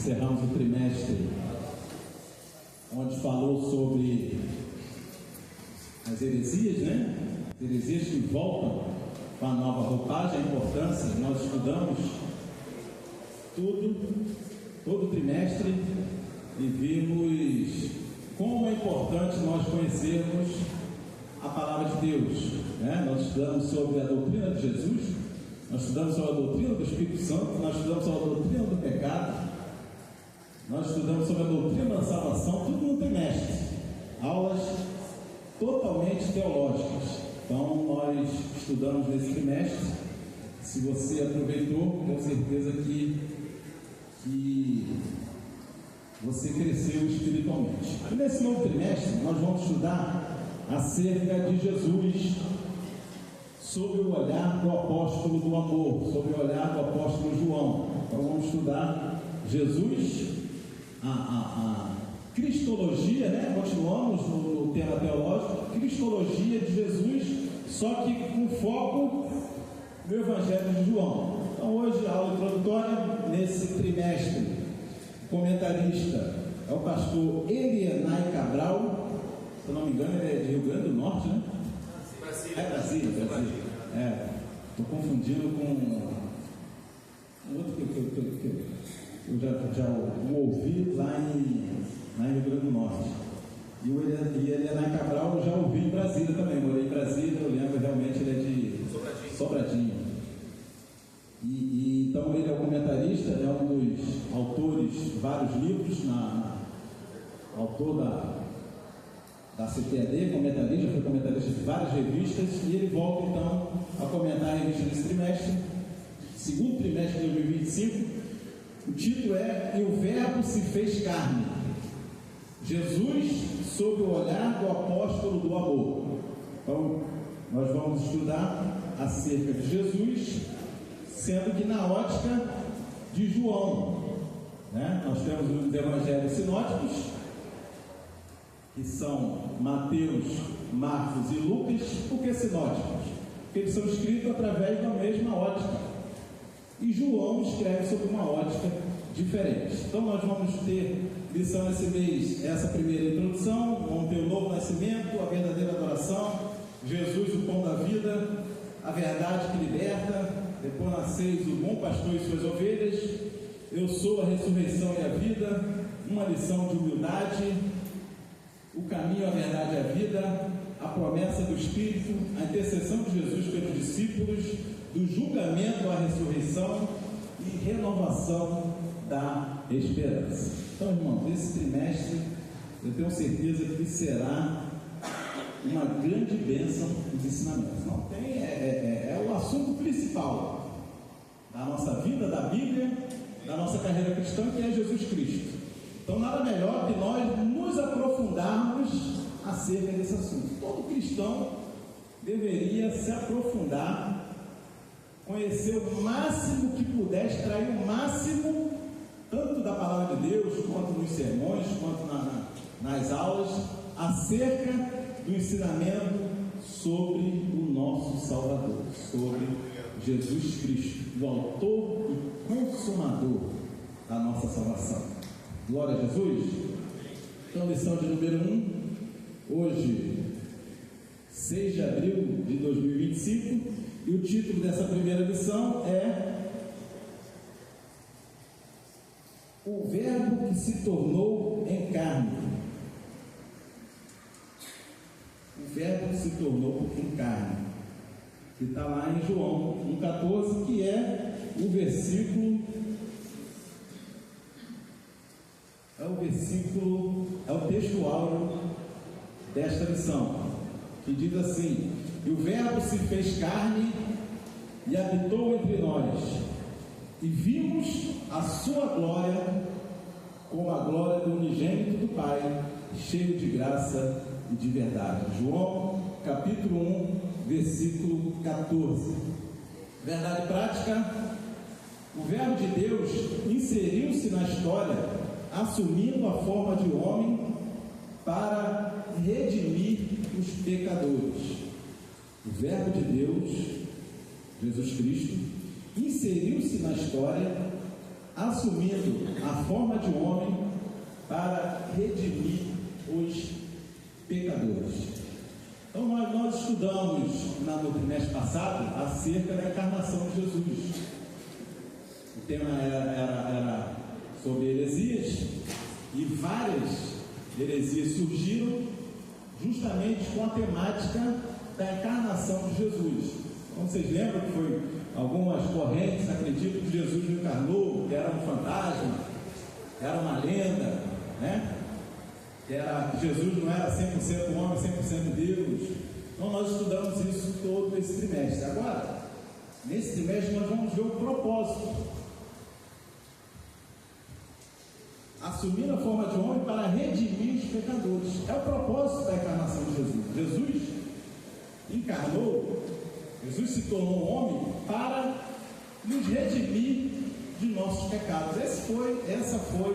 Encerramos o trimestre onde falou sobre as heresias, né? As heresias que voltam com a nova roupagem, a importância. Nós estudamos todo o trimestre e vimos como é importante nós conhecermos a palavra de Deus, né? Nós estudamos sobre a doutrina de Jesus, nós estudamos sobre a doutrina do Espírito Santo, nós estudamos sobre a doutrina do pecado, nós estudamos sobre a doutrina da salvação, tudo no trimestre, aulas totalmente teológicas. Então nós estudamos nesse trimestre. Se você aproveitou, tenho certeza que você cresceu espiritualmente. E nesse novo trimestre nós vamos estudar acerca de Jesus sob o olhar do apóstolo do amor, sob o olhar do apóstolo João. Então vamos estudar Jesus, a cristologia, né? Continuamos no tema teológico, cristologia de Jesus, só que com foco no Evangelho de João. Então hoje a aula introdutória nesse trimestre, o comentarista é o pastor Elienay Cabral, se eu não me engano ele é de Rio Grande do Norte, né? Brasília. Estou confundindo com outro que eu já ouvi lá em Rio Grande do Norte. E ele é na Cabral, eu já ouvi em Brasília também. Morei em Brasília, eu lembro realmente ele é de Sobradinho. Então ele é o comentarista, é um dos autores de vários livros, autor da CTAD, comentarista, foi comentarista de várias revistas, e ele volta então a comentar a revista desse trimestre, segundo trimestre de 2025. O título é "E o Verbo se fez carne, Jesus sob o olhar do apóstolo do amor". Então nós vamos estudar acerca de Jesus, sendo que na ótica de João, né? Nós temos os evangelhos sinóticos, que são Mateus, Marcos e Lucas. Por que sinóticos? Porque eles são escritos através da mesma ótica, e João escreve sobre uma ótica diferente. Então nós vamos ter lição nesse mês, essa primeira introdução, vamos ter o novo nascimento, a verdadeira adoração, Jesus o pão da vida, a verdade que liberta, depois nasceis o bom pastor e suas ovelhas, eu sou a ressurreição e a vida, uma lição de humildade, o caminho, a verdade e a vida, a promessa do Espírito, a intercessão de Jesus pelos discípulos, do julgamento à ressurreição e renovação da esperança. Então, irmãos, esse trimestre eu tenho certeza que será uma grande bênção dos ensinamentos. Não tem, é o assunto principal da nossa vida, da Bíblia, da nossa carreira cristã, que é Jesus Cristo. Então nada melhor que nós nos aprofundarmos acerca desse assunto. Todo cristão deveria se aprofundar, conhecer o máximo que puder, extrair o máximo, tanto da palavra de Deus, quanto nos sermões, quanto nas aulas, acerca do ensinamento sobre o nosso Salvador, sobre Jesus Cristo, o autor e consumador da nossa salvação. Glória a Jesus. Então, lição de número 1, hoje 6 de abril de 2025, e o título dessa primeira lição é "O Verbo que se tornou em carne". O Verbo que se tornou em carne, que está lá em João 1,14, que é o versículo, é o texto áureo desta lição, que diz assim: "E o Verbo se fez carne e habitou entre nós, e vimos a sua glória, como a glória do unigênito do Pai, cheio de graça e de verdade". João capítulo 1, versículo 14. Verdade prática: o Verbo de Deus inseriu-se na história, assumindo a forma de homem para redimir os pecadores. O Verbo de Deus, Jesus Cristo, inseriu-se na história assumindo a forma de homem para redimir os pecadores. Então nós estudamos no trimestre passado acerca da encarnação de Jesus. O tema era sobre heresias, e várias heresias surgiram justamente com a temática da encarnação de Jesus. Então vocês lembram que foi algumas correntes acreditam que Jesus não encarnou, que era um fantasma, era uma lenda, né? Que Jesus não era 100% homem, 100% Deus. Então nós estudamos isso todo esse trimestre. Agora, nesse trimestre nós vamos ver o propósito. Assumir a forma de homem para redimir os pecadores. É o propósito da encarnação de Jesus. Jesus encarnou, Jesus se tornou um homem para nos redimir de nossos pecados. Essa foi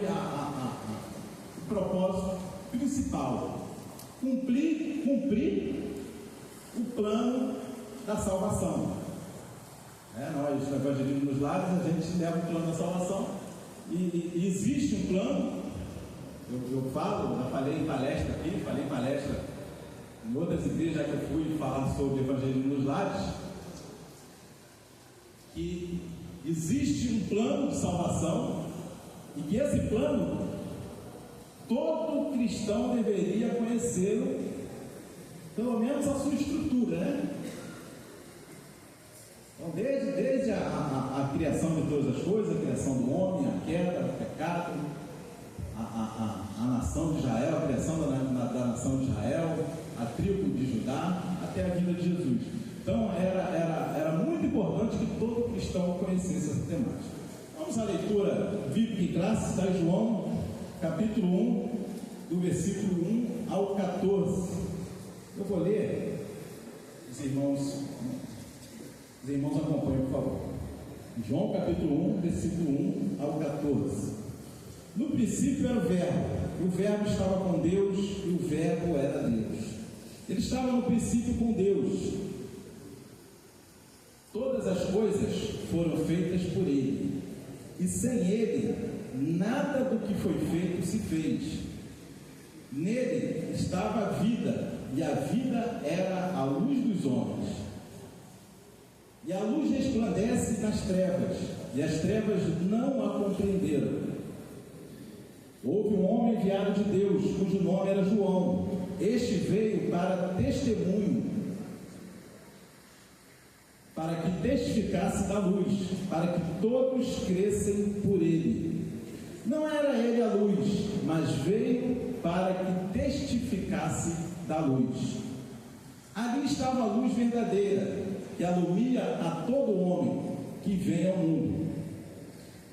o propósito principal. Cumprir o plano da salvação. Nós, no Evangelismo nos Lares, a gente leva o plano da salvação. E existe um plano. Eu falei em palestra aqui, falei em palestra em outras igrejas que eu fui falar sobre Evangelismo nos Lares, que existe um plano de salvação e que esse plano todo cristão deveria conhecê-lo, pelo menos a sua estrutura, né? Então, desde a criação de todas as coisas, a criação do homem, a queda, o pecado, a nação de Israel, a criação da nação de Israel, a tribo de Judá, até a vinda de Jesus. Então era muito importante que todo cristão conhecesse essa temática. Vamos à leitura bíblica e clássica, está em João, capítulo 1, do versículo 1 ao 14. Eu vou ler, os irmãos acompanhem, por favor. João capítulo 1, versículo 1 ao 14. No princípio era o Verbo estava com Deus, e o Verbo era Deus. Ele estava no princípio com Deus. Todas as coisas foram feitas por Ele, e sem Ele, nada do que foi feito se fez. Nele estava a vida, e a vida era a luz dos homens. E a luz resplandece nas trevas, e as trevas não a compreenderam. Houve um homem enviado de Deus, cujo nome era João. Este veio para testemunho, para que testificasse da luz, para que todos crescem por ele. Não era ele a luz, mas veio para que testificasse da luz. Ali estava a luz verdadeira, que alumia a todo homem que vem ao mundo.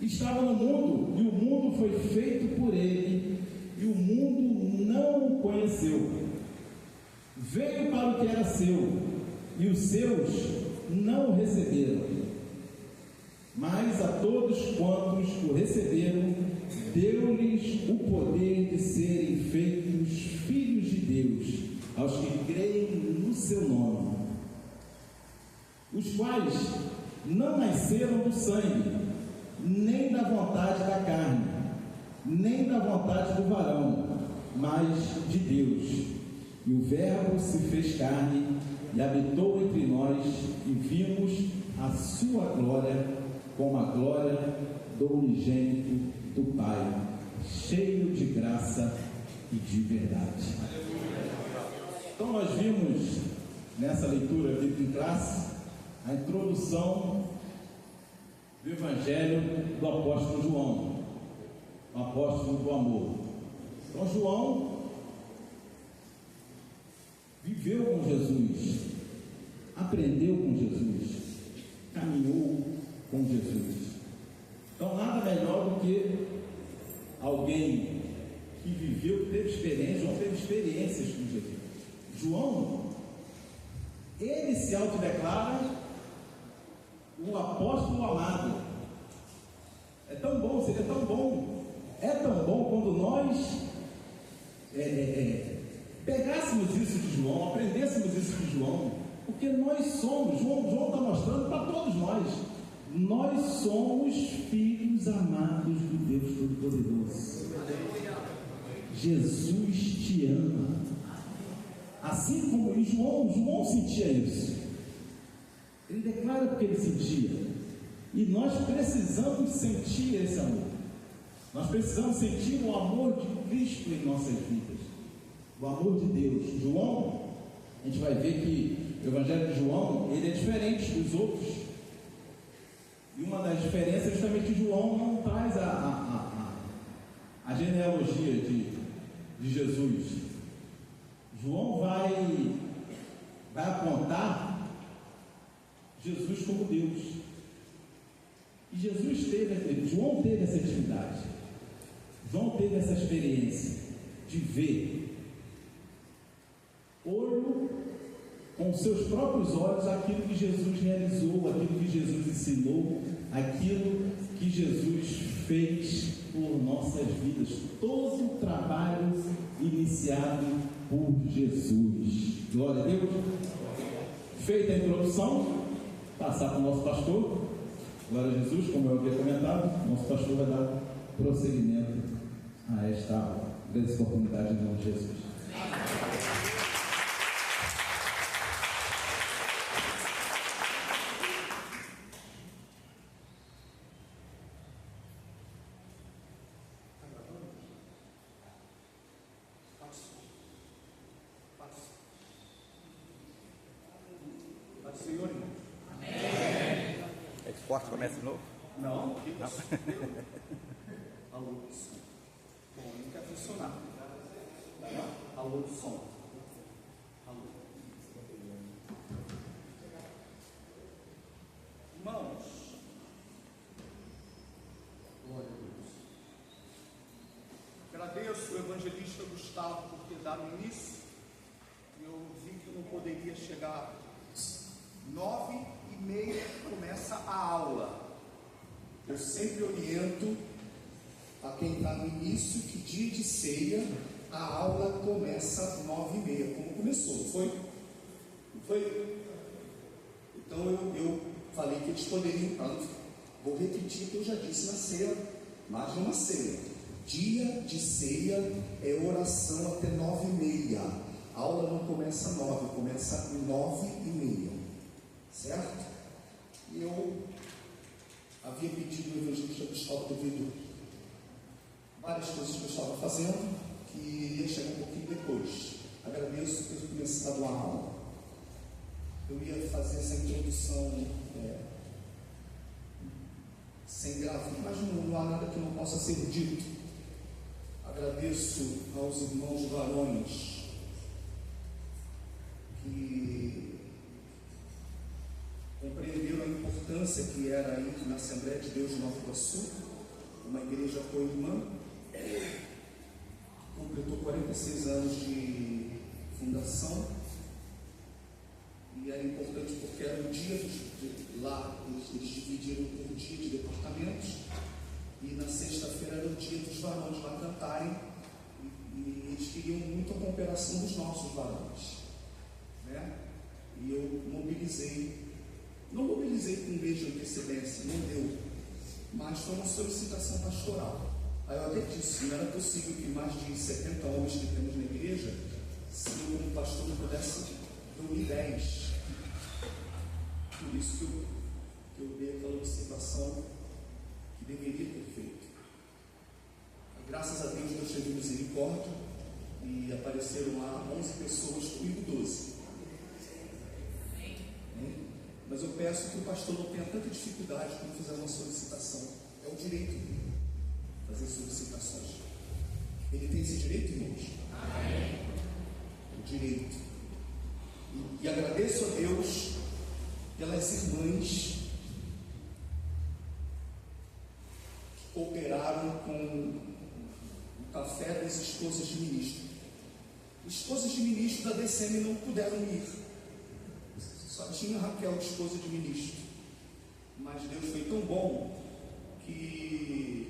Estava no mundo, e o mundo foi feito por ele, e o mundo não o conheceu. Veio para o que era seu, e os seus não o receberam. Mas a todos quantos o receberam, deu-lhes o poder de serem feitos filhos de Deus, aos que creem no seu nome, os quais não nasceram do sangue, nem da vontade da carne, nem da vontade do varão, mas de Deus. E o Verbo se fez carne e habitou entre nós, e vimos a sua glória como a glória do unigênito do Pai, cheio de graça e de verdade. Então nós vimos nessa leitura bíblica em classe a introdução do Evangelho do apóstolo João, o apóstolo do amor. Então João viveu com Jesus, aprendeu com Jesus, caminhou com Jesus. Então nada melhor do que alguém que viveu, que teve experiência. João teve experiências com Jesus. João, ele se autodeclara o apóstolo amado. É tão bom, seria tão bom, é tão bom quando nós pegássemos isso de João, aprendêssemos isso de João, porque nós somos, João está mostrando para todos nós somos filhos filhos amados do Deus Todo-Poderoso. Jesus te ama. Assim como João sentia isso. Ele declara porque ele sentia. E nós precisamos sentir esse amor. Nós precisamos sentir o amor de Cristo em nossas vidas. O amor de Deus. João, a gente vai ver que o Evangelho de João, ele é diferente dos outros. E uma das diferenças é justamente que João não traz a genealogia de Jesus. João vai apontar Jesus como Deus. E João teve essa intimidade. João teve essa experiência de ver olho com seus próprios olhos aquilo que Jesus realizou, aquilo que Jesus ensinou, aquilo que Jesus fez por nossas vidas. Todo o trabalho iniciado por Jesus. Glória a Deus. Feita a introdução, passar para o nosso pastor. Glória a Jesus, como eu havia comentado, nosso pastor vai dar prosseguimento a esta grande oportunidade em nome de Jesus. Senhor, irmão. Amém. Esporte começa de novo? Não, que isso? Alô, som. Bom, não quer funcionar. Alô, som. Alô. Irmãos, glória a Deus. Agradeço o evangelista Gustavo por ter dado início. Eu vi que não poderia chegar 9h30 começa a aula. Eu sempre oriento a quem está no início que dia de ceia a aula começa às 9h30, como começou, não foi? Não foi? Então eu falei que eles poderiam, vou repetir o que eu já disse na ceia, mais uma ceia. Dia de ceia é oração até 9h30. A aula não começa às 9h, começa às 9h30. Certo? E eu havia pedido ao evangelista Gustavo devido várias coisas que eu estava fazendo, que iria chegar um pouquinho depois. Agradeço por ter começado a aula. Eu ia fazer essa introdução sem gravar, mas não há nada que não possa ser dito. Agradeço aos irmãos varões que compreenderam a importância que era aí na Assembleia de Deus de Nova Iguaçu, uma igreja co-irmã, que completou 46 anos de fundação, e era importante porque era um dia lá, eles dividiram por dia de departamentos, e na sexta-feira era o dia dos varões lá cantarem, e eles queriam muito a cooperação dos nossos varões, né? E eu não mobilizei com um mês de antecedência, não deu, mas foi uma solicitação pastoral. Aí eu até disse, não era possível que mais de 70 homens que temos na igreja, se eu como pastor não pudesse reunir 10. Por isso que eu dei aquela observação que deveria ter feito. Graças a Deus, Deus teve misericórdia e apareceram lá 11 pessoas, comigo 12. Mas eu peço que o pastor não tenha tanta dificuldade quando fizer uma solicitação. É o direito dele fazer solicitações. Ele tem esse direito, irmãos? Amém. O direito. E agradeço a Deus pelas irmãs que cooperaram com o café das esposas de ministro. Esposas de ministro da DCM não puderam ir. Só tinha Raquel, esposa de ministro. Mas Deus foi tão bom que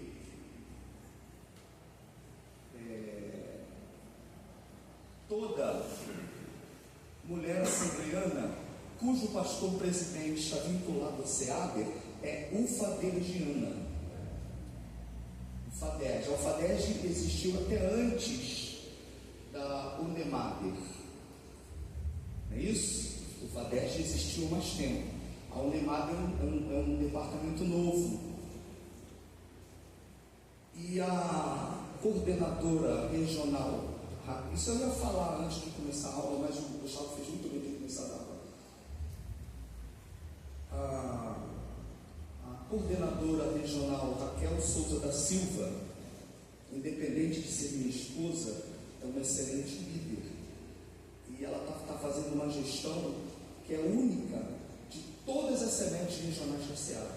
toda mulher assembleana cujo pastor presidente está vinculado a SEAB é ufadegiana. UFADERJ. A UFADERJ existiu até antes da UNEMADER. Não é isso? O UFADERJ existiu há mais tempo. A UNEMADER é um departamento novo. E a coordenadora regional, isso eu ia falar antes de começar a aula, mas o Gustavo fez muito bem de começar a aula. A coordenadora regional Raquel Souza da Silva, independente de ser minha esposa, é uma excelente líder. E ela está fazendo uma gestão que é única de todas as sementes regionais da SEAD.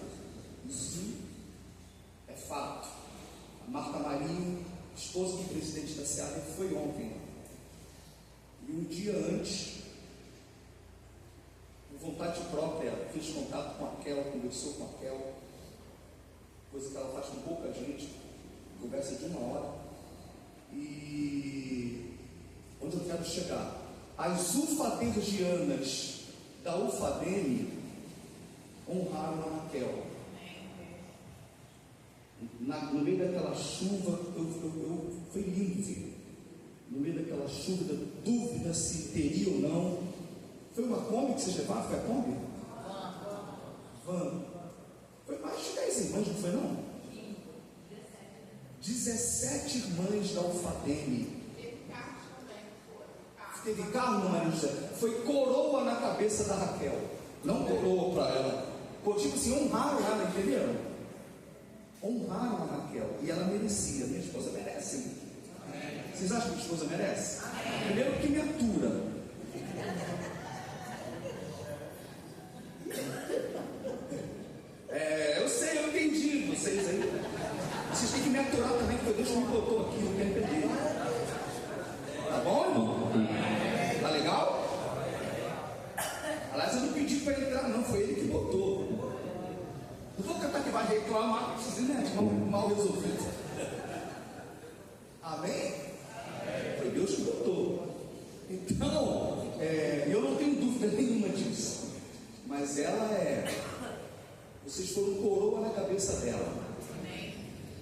Isso é fato. A Marta Marinho, esposa do presidente da SEAD, foi ontem. E um dia antes, por vontade própria, fiz contato com a Kel, conversou com a Kel, coisa que ela faz com pouca gente, conversa de 1 hora. E onde eu quero chegar? As ufadergianas da UFADEM honraram a Raquel. No meio daquela chuva, foi lindo ver. No meio daquela chuva, da dúvida se teria ou não. Foi uma Kombi que vocês levaram? Foi a Kombi? Van. Foi mais de 10 irmãs, não foi não? 17 irmãs da UFADEM. Teve carro no marido José. Foi coroa na cabeça da Raquel. Não coroa para ela. Tipo assim, honraram ela, entenderam? Honraram a Raquel. E ela merecia. Minha esposa merece. Vocês acham que minha esposa merece? Primeiro que me atura. Eu sei, eu entendi. Vocês aí. Vocês têm que me aturar também, porque Deus me botou aqui, não quero entender. Tá bom, irmão? Tá legal? Aliás, eu não pedi para ele entrar, não, foi ele que botou. Não vou cantar que vai reclamar, né? Mal resolvido. Amém? Foi Deus que botou. Então, eu não tenho dúvida nenhuma disso. Mas ela vocês foram coroa na cabeça dela.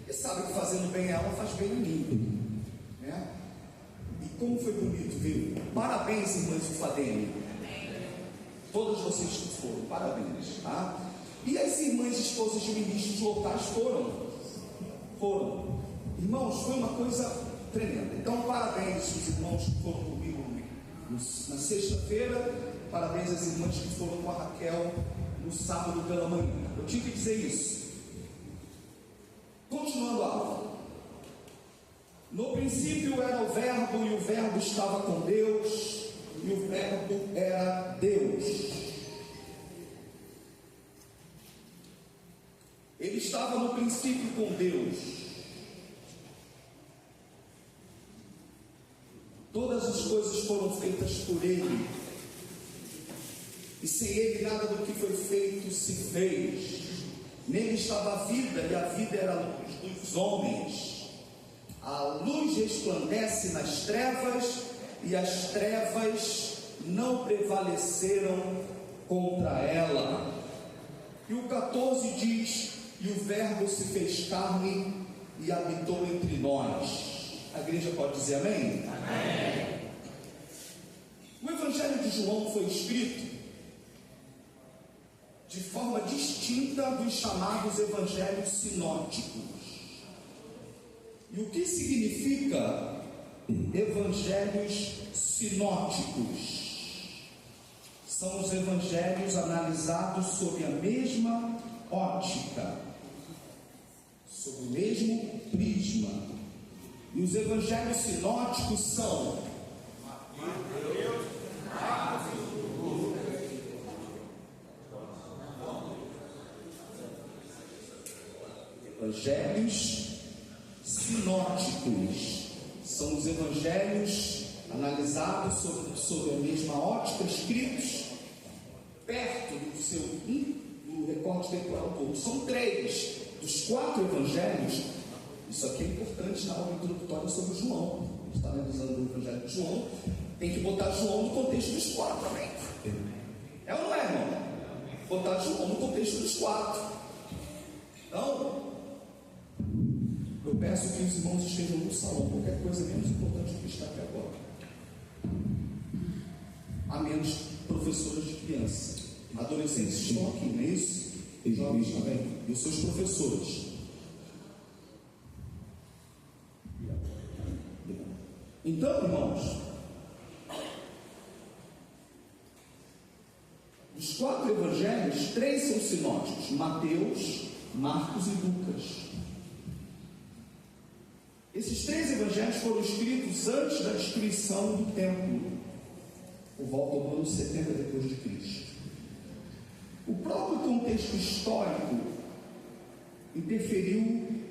E sabe que fazendo bem a ela faz bem a mim. Né? E como foi bonito, viu? Parabéns, irmãs UFADEM. Todas vocês que foram, parabéns. Tá? E as irmãs esposas de ministros locais foram. Irmãos, foi uma coisa tremenda. Então, parabéns os irmãos que foram comigo na sexta-feira. Parabéns às irmãs que foram com a Raquel no sábado pela manhã. Eu tive que dizer isso. Continuando a aula. No princípio era o Verbo, e o Verbo estava com Deus, e o Verbo era Deus. Ele estava no princípio com Deus. Todas as coisas foram feitas por Ele, e sem Ele nada do que foi feito se fez. Nele estava a vida, e a vida era a luz dos homens. A luz resplandece nas trevas, e as trevas não prevaleceram contra ela. E o 14 diz: e o Verbo se fez carne e habitou entre nós. A igreja pode dizer amém? Amém. O Evangelho de João foi escrito de forma distinta dos chamados evangelhos sinóticos. E o que significa evangelhos sinóticos? São os evangelhos analisados sob a mesma ótica, sob o mesmo prisma. E os evangelhos sinóticos são Mateus, Marcos, Lucas. Evangelhos sinóticos são os evangelhos analisados sob a mesma ótica, escritos perto do recorte temporal todo. São 3 dos 4 evangelhos. Isso aqui é importante na aula introdutória sobre João. A gente está analisando o evangelho de João. Tem que botar João no contexto dos 4 também. É ou não é, irmão? Botar João no contexto dos 4. Então, eu peço que os irmãos estejam no salão, qualquer coisa menos importante do que está aqui agora. A menos professoras de criança. Adolescentes estão aqui, não é isso? Jovens também. E os seus professores. Então, irmãos, dos 4 evangelhos, 3 são sinóticos: Mateus, Marcos e Lucas. Esses 3 evangelhos foram escritos antes da destruição do templo, por volta do ano 70 depois de Cristo. O próprio contexto histórico interferiu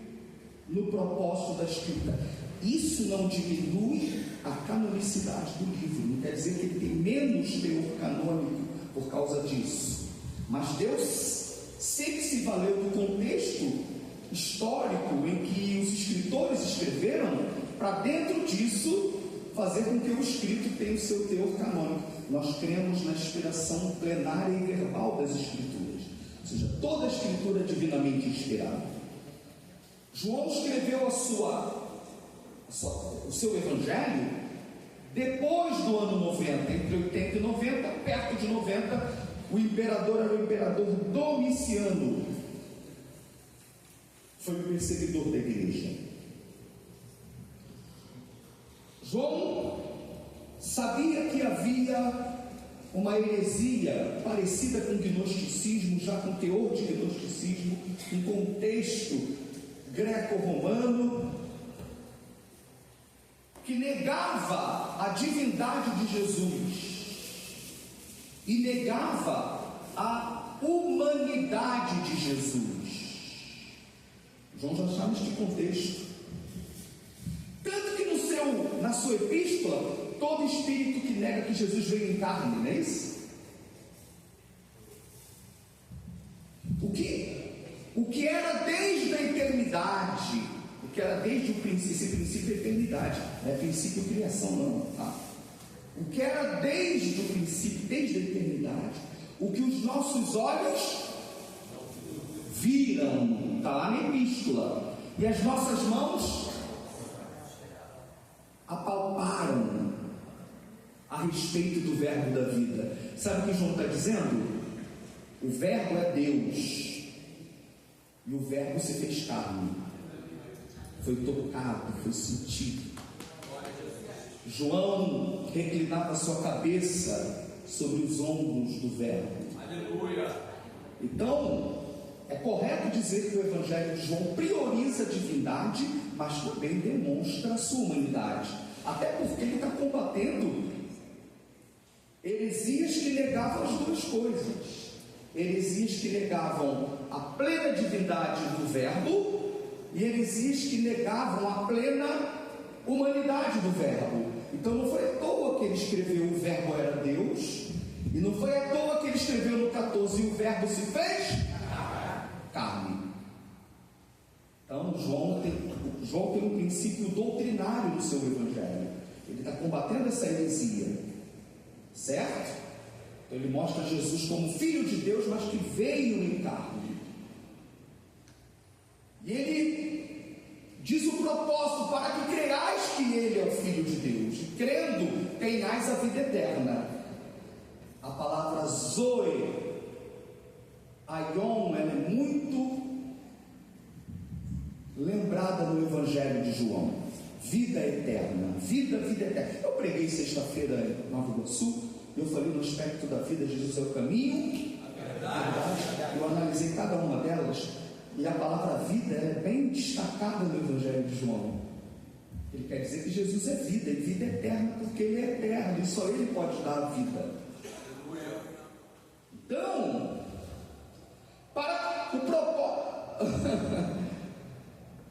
no propósito da escrita. Isso não diminui a canonicidade do livro, não quer dizer que ele tem menos teor canônico por causa disso, mas Deus sempre se valeu do contexto histórico em que os escritores escreveram, para dentro disso fazer com que o escrito tenha o seu teor canônico. Nós cremos na inspiração plenária e verbal das escrituras, ou seja, toda a escritura é divinamente inspirada. João escreveu o seu evangelho depois do ano 90, entre 80 e 90, perto de 90, o imperador era o imperador Domiciano, foi o perseguidor da igreja. João sabia que havia uma heresia parecida com o gnosticismo, já com teor de gnosticismo, um contexto greco-romano, que negava a divindade de Jesus e negava a humanidade de Jesus. João já sabe este contexto. Tanto que na sua epístola, todo espírito que nega que Jesus veio em carne, não é isso? O que era desde a eternidade, o que era desde o princípio, esse princípio é eternidade, não é princípio criação não, tá? O que era desde o princípio, desde a eternidade, o que os nossos olhos viram, está lá na epístola, e as nossas mãos apalparam a respeito do verbo da vida. Sabe o que João está dizendo? O verbo é Deus, e o verbo se fez carne, foi tocado, foi sentido. João reclinava sua cabeça sobre os ombros do verbo. Aleluia. Então, é correto dizer que o evangelho de João prioriza a divindade, mas também demonstra a sua humanidade, até porque ele está combatendo heresias que negavam as duas coisas, heresias que negavam a plena divindade do verbo e heresias que negavam a plena humanidade do verbo. Então não foi à toa que ele escreveu o verbo era Deus, e não foi à toa que ele escreveu no 14 e o verbo se fez carne. Então João tem um princípio doutrinário no seu evangelho. Ele está combatendo essa heresia, certo? Então ele mostra Jesus como Filho de Deus, mas que veio em carne. E ele diz o propósito: para que creiais que ele é o Filho de Deus, e crendo tenhais a vida eterna. A palavra Zoe, Aion, ela é muito lembrada no Evangelho de João. Vida eterna, vida eterna. Eu preguei sexta-feira em Nova Iguaçu, eu falei no aspecto da vida, Jesus é o caminho, a verdade. Eu analisei cada uma delas, e a palavra vida é bem destacada no Evangelho de João. Ele quer dizer que Jesus é vida, e vida eterna, porque ele é eterno, e só ele pode dar a vida. Então, para o propósito,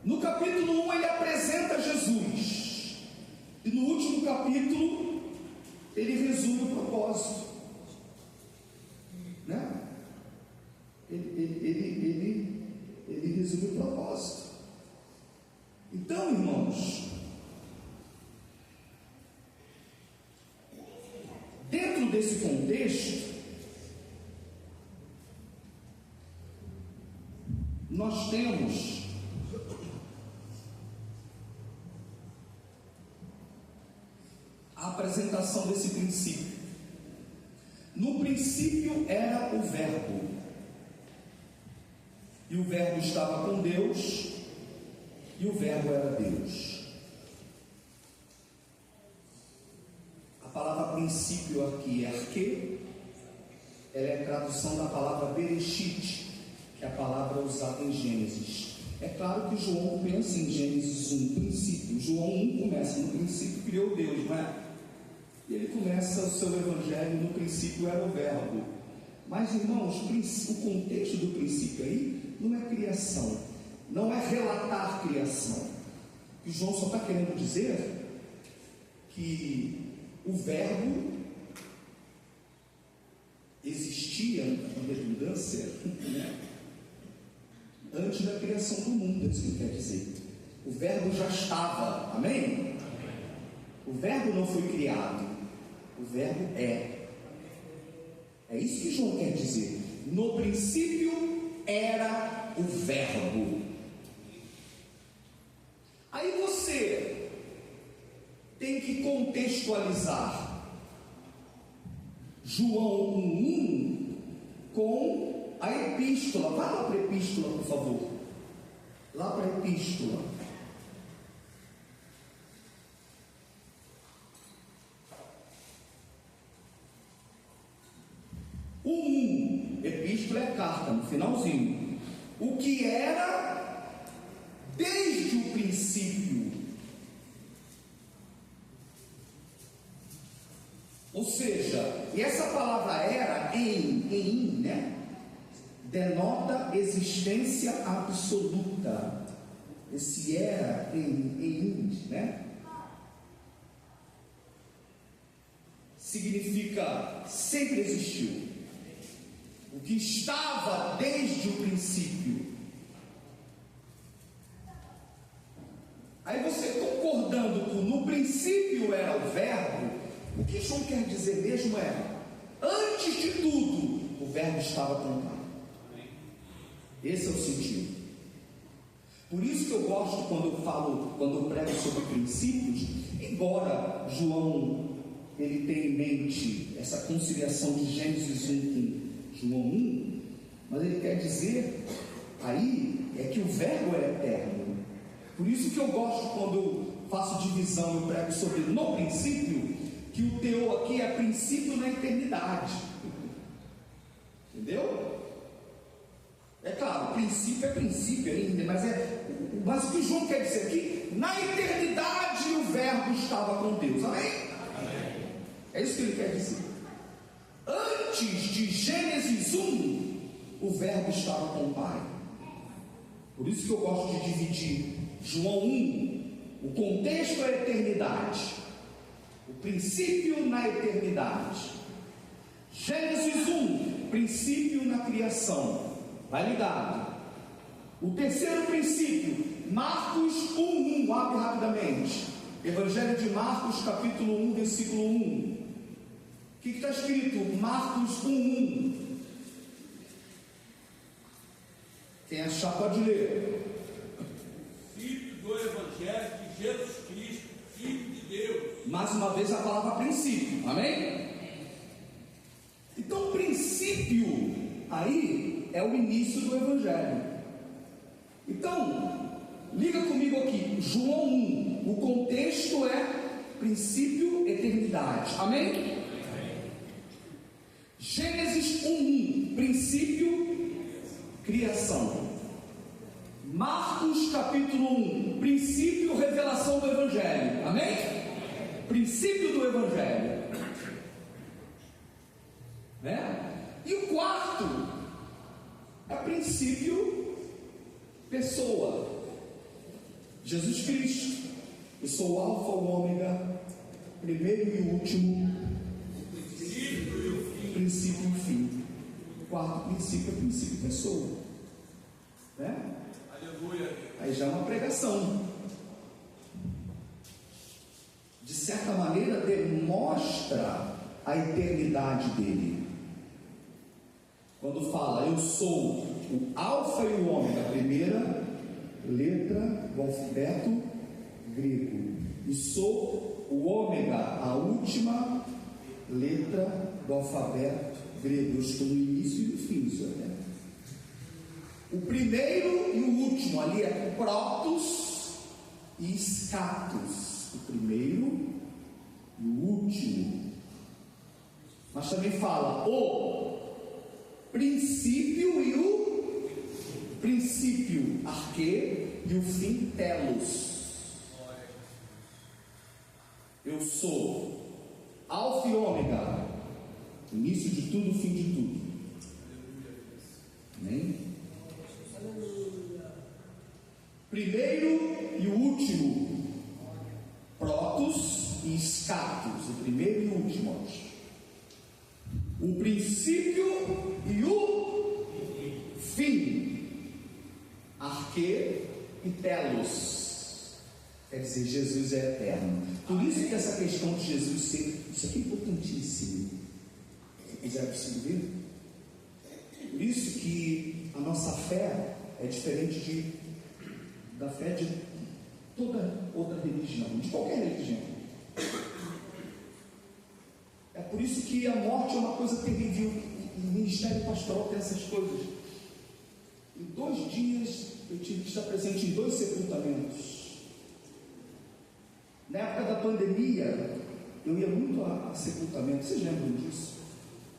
no capítulo 1 ele apresenta Jesus, e no último capítulo ele resume o propósito, né? Ele resume o propósito. Então, irmãos, dentro desse contexto, nós temos a apresentação desse princípio. No princípio era o Verbo, e o Verbo estava com Deus, e o Verbo era Deus. A palavra princípio aqui é arque, ela é a tradução da palavra bereshit, que é a palavra usada em Gênesis. É claro que João pensa em Gênesis 1, princípio. João 1 começa, no princípio criou Deus, não é? E ele começa o seu evangelho, no princípio era o Verbo. Mas, irmãos, o contexto do princípio aí não é criação, não é relatar criação. E João só está querendo dizer que o Verbo existia, com redundância, né? Antes da criação do mundo, é isso que ele quer dizer. O Verbo já estava, amém? O Verbo não foi criado, o Verbo é. É isso que João quer dizer. No princípio era o Verbo. Aí você tem que contextualizar João 1:1 com a epístola. Vá lá para a epístola, por favor. Lá para a epístola. O 1, epístola é carta, no finalzinho. O que era desde o princípio. Ou seja, e essa palavra era, em, né? Denota existência absoluta. Esse era, em, né? Significa sempre existiu. O que estava desde o princípio. Aí você concordando com no princípio era o Verbo, o que João quer dizer mesmo é, antes de tudo, o Verbo estava com o Pai. Esse é o sentido. Por isso que eu gosto quando eu prego sobre princípios, embora João ele tenha em mente essa conciliação de Gênesis 1 com João 1, mas ele quer dizer aí é que o Verbo é eterno. Por isso que eu gosto quando eu faço divisão e prego sobre no princípio, que o teu aqui é princípio na eternidade. Entendeu? É claro, princípio é princípio ainda, mas o que João quer dizer aqui, na eternidade o Verbo estava com Deus, amém? É isso que ele quer dizer. Antes de Gênesis 1, o Verbo estava com o Pai. Por isso que eu gosto de dividir João 1, o contexto é a eternidade, o princípio na eternidade. Gênesis 1, princípio na criação. Vai ligado. O terceiro princípio, Marcos 1:1, abre rapidamente. Evangelho de Marcos, capítulo 1, versículo 1. O que está escrito? Marcos 1:1. Quem achar pode ler. Princípio do Evangelho de Jesus Cristo, Filho de Deus. Mais uma vez a palavra princípio, amém? Então, princípio aí é o início do Evangelho. Então, liga comigo aqui, João 1, o contexto é princípio, eternidade, amém? Gênesis 1:1, princípio, criação. Marcos capítulo 1, princípio, revelação do Evangelho, amém? Princípio do Evangelho, né? E o quarto é princípio, pessoa, Jesus Cristo. Eu sou o alfa, o ômega, primeiro e último, princípio e o fim. O quarto princípio é princípio, pessoa, né? Aleluia. Aí já é uma pregação. De certa maneira demonstra a eternidade dele. Quando fala, eu sou o alfa e o ômega, a primeira letra do alfabeto grego, e sou o ômega, a última letra do alfabeto grego. Eu estou no início e no fim, senhor, né? O primeiro e o último ali é protos e scatos. O primeiro e o último. Mas também fala o princípio e o princípio, arque, e o fim, telos. Eu sou alfa e ômega, início de tudo, fim de tudo. Amém? Primeiro e o último, protos e scatos, o primeiro e o último. O princípio e o fim, arque e telos. Quer dizer, Jesus é eterno. Por isso que essa questão de Jesus ser, isso aqui é importantíssimo. Se quiser preciso ver. Por isso que a nossa fé é diferente da fé de toda outra religião, de qualquer religião. É por isso que a morte é uma coisa terrível. E o ministério pastoral tem essas coisas. Em 2 dias eu tive que estar presente em 2 sepultamentos. Na época da pandemia, eu ia muito a sepultamento. Vocês lembram disso?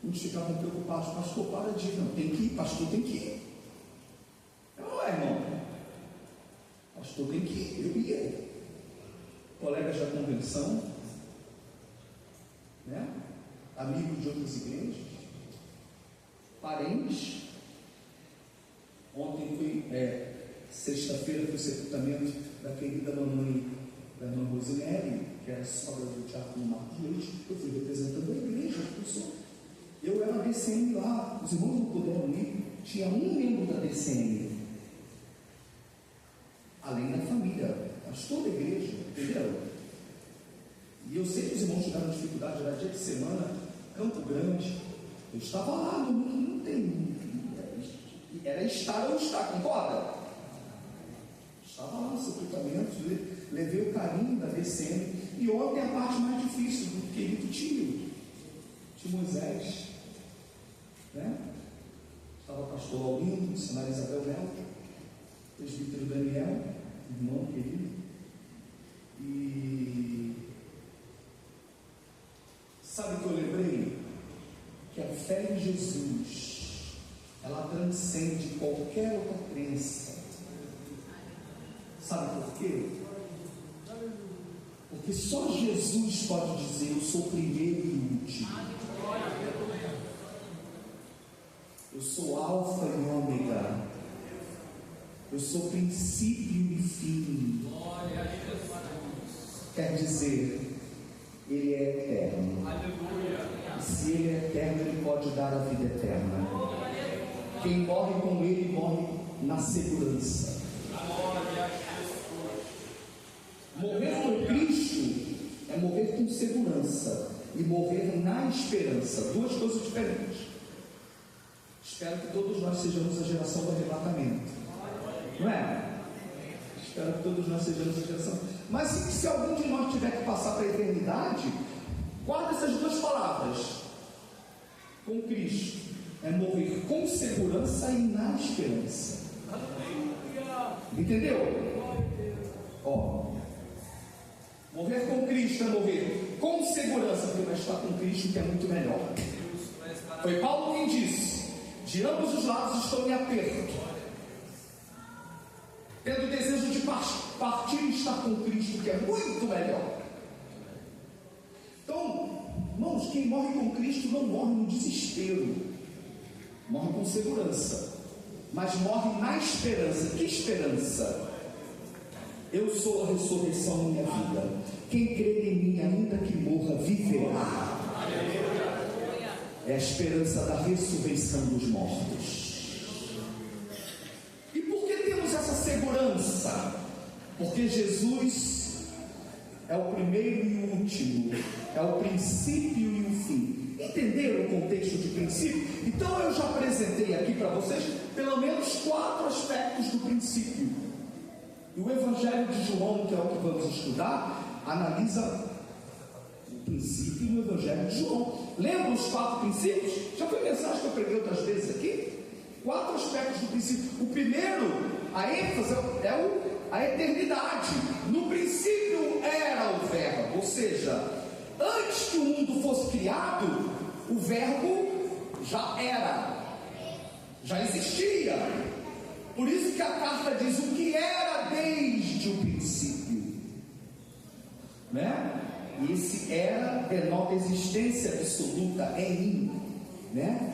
Muitos ficavam preocupados. Pastor, para de ir. Não, tem que ir. Pastor tem que ir. Não é, irmão? Pastor tem que ir. Eu ia. Colegas da convenção, né? Amigos de outras igrejas, parentes. Ontem fui, sexta-feira, foi o sepultamento da querida mamãe da irmã Rosinelli, que era sogra do Diácono Marcos Leite. Eu fui representando a igreja, eu era a DCM lá, os irmãos não puderam ir, tinha um membro da DCM, além da família, pastor da igreja, entendeu? E eu sei que os irmãos tiveram dificuldade, era dia de semana, Campo Grande, eu estava lá, não tem, era estar ou estar, concorda? Estava lá no sepultamento, levei o carinho da DCM, e ontem a parte mais difícil do querido tio Moisés, né? Estava o pastor Aulindo, missionário Isabel Melo, presbítero Daniel, irmão querido, e sabe o que eu lembrei? Que a fé em Jesus, ela transcende qualquer outra crença. Sabe por quê? Porque só Jesus pode dizer: eu sou o primeiro e o último. Eu sou alfa e ômega. Eu sou princípio e fim. Quer dizer, Ele é eterno. E se Ele é eterno, Ele pode dar a vida eterna. Quem morre com Ele morre na segurança. Morrer com Cristo é morrer com segurança e morrer na esperança. 2 coisas diferentes. Espero que todos nós sejamos a geração do arrebatamento. Não é? Espero que todos nós sejamos a geração. Mas se algum de nós tiver que passar para a eternidade, guarda essas 2 palavras. Com Cristo é morrer com segurança e na esperança. Entendeu? Ó, morrer com Cristo é morrer com segurança, porque vai estar com Cristo, que é muito melhor. Foi Paulo quem disse: de ambos os lados estou em aperto, tendo o desejo de partir e estar com Cristo, que é muito melhor. Então, irmãos, quem morre com Cristo não morre no desespero, morre com segurança, mas morre na esperança. Que esperança? Eu sou a ressurreição da minha vida. Quem crer em mim, ainda que morra, viverá. É a esperança da ressurreição dos mortos. E por que temos essa segurança? Porque Jesus é o primeiro e o último, é o princípio e o fim. Entenderam o contexto de princípio? Então eu já apresentei aqui para vocês pelo menos 4 aspectos do princípio. E o Evangelho de João, que é o que vamos estudar, analisa princípio no Evangelho de João. Lembra os 4 princípios? Já foi mensagem que eu preguei outras vezes aqui? 4 aspectos do princípio. O primeiro, a ênfase a eternidade. No princípio era o verbo, ou seja, antes que o mundo fosse criado, o verbo já era, já existia. Por isso que a carta diz o que era desde o princípio, né? E esse era denota existência absoluta em, né?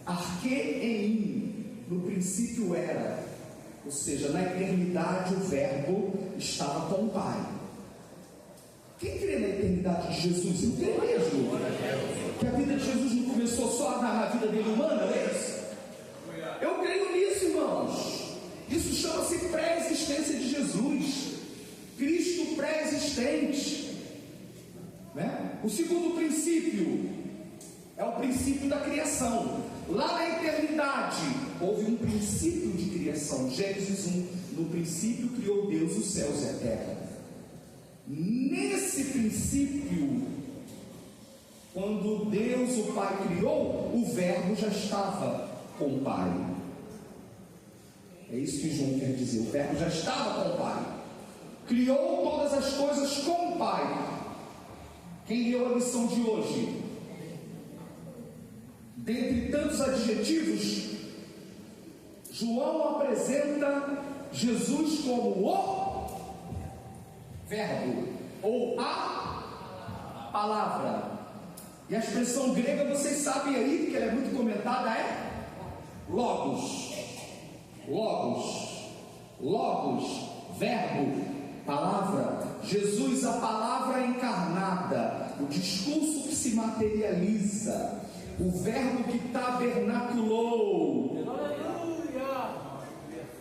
Arque em, no princípio era, ou seja, na eternidade o verbo estava com o Pai. Quem crê na eternidade de Jesus? Eu creio mesmo que a vida de Jesus não começou só na vida dele humana, não é isso? Eu creio nisso, irmãos. Isso chama-se pré-existência de Jesus, Cristo pré-existente, né? O segundo princípio é o princípio da criação. Lá na eternidade houve um princípio de criação. Gênesis 1: no princípio criou Deus os céus e a terra. Nesse princípio, quando Deus o Pai criou, o verbo já estava com o Pai. É isso que João quer dizer, o verbo já estava com o Pai, criou todas as coisas com o Pai. Quem leu a lição de hoje? Dentre tantos adjetivos, João apresenta Jesus como o verbo, ou a palavra. E a expressão grega, vocês sabem aí, que ela é muito comentada, é logos. Logos, logos, verbo, palavra. Jesus, a palavra encarnada, o discurso que se materializa, o verbo que tabernaculou.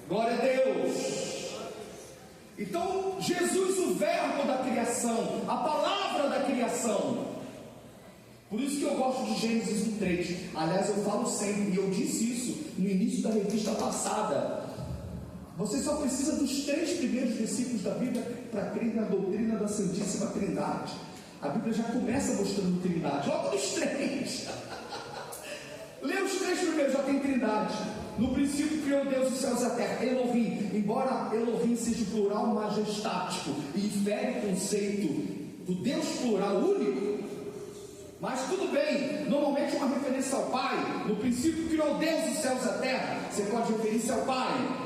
Glória a Deus. Então, Jesus, o verbo da criação, a palavra da criação. Por isso que eu gosto de Gênesis 1:3. Aliás, eu falo sempre, e eu disse isso no início da revista passada. Você só precisa dos 3 primeiros versículos da Bíblia para crer na doutrina da Santíssima Trindade. A Bíblia já começa mostrando Trindade, logo nos 3. Lê os 3 primeiros, já tem Trindade. No princípio criou Deus os céus e a terra. Elohim, embora Elohim seja plural majestático e infere o conceito do Deus plural único, mas tudo bem, normalmente é uma referência ao Pai. No princípio criou Deus os céus e a terra, você pode referir-se ao Pai.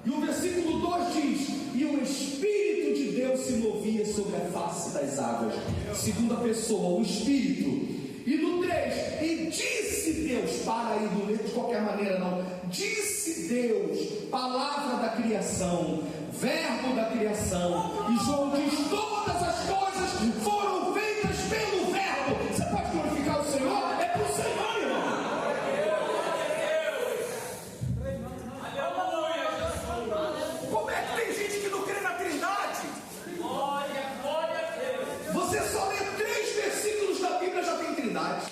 E o versículo 2 diz: e o Espírito de Deus se movia sobre a face das águas. Segunda pessoa, o Espírito. E no 3, e disse Deus, para aí, não lê de qualquer maneira não, disse Deus, palavra da criação, verbo da criação. E João diz: todas as coisas foram feitas pelo verbo. Você pode glorificar o Senhor? É para o Senhor, irmão. Como é que tem gente que não crê na Trindade? Você só lê 3 versículos da Bíblia, já tem Trindade.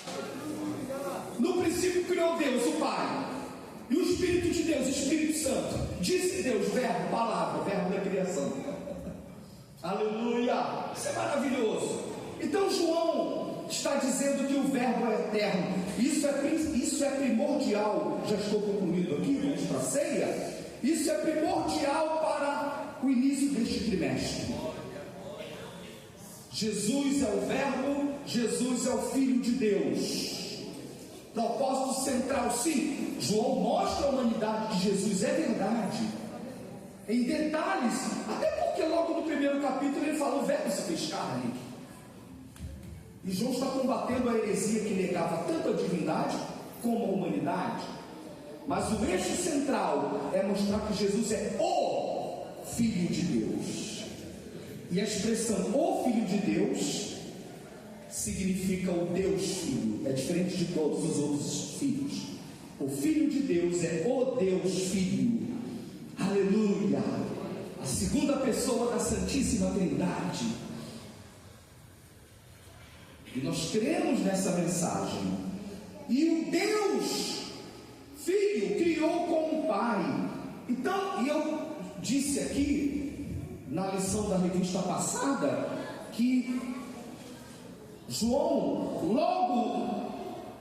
No princípio criou Deus, o Pai, e o Espírito de Deus, Espírito Santo. Disse Deus, verbo, palavra, verbo da criação. Aleluia! Isso é maravilhoso. Então João está dizendo que o verbo é eterno. Isso é primordial. Já estou concluindo aqui, vamos para a ceia. Isso é primordial para o início deste trimestre. Jesus é o verbo, Jesus é o Filho de Deus. Propósito central, sim. João mostra a humanidade de Jesus, é verdade, em detalhes, até porque logo no primeiro capítulo ele fala: o verbo se fez carne. E João está combatendo a heresia que negava tanto a divindade como a humanidade. Mas o eixo central é mostrar que Jesus é o Filho de Deus. E a expressão o Filho de Deus significa o Deus Filho. É diferente de todos os outros filhos. O Filho de Deus é o Deus Filho. Aleluia! A segunda pessoa da Santíssima Trindade. E nós cremos nessa mensagem. E o Deus Filho criou com o Pai. Então, e eu disse aqui na lição da revista passada que João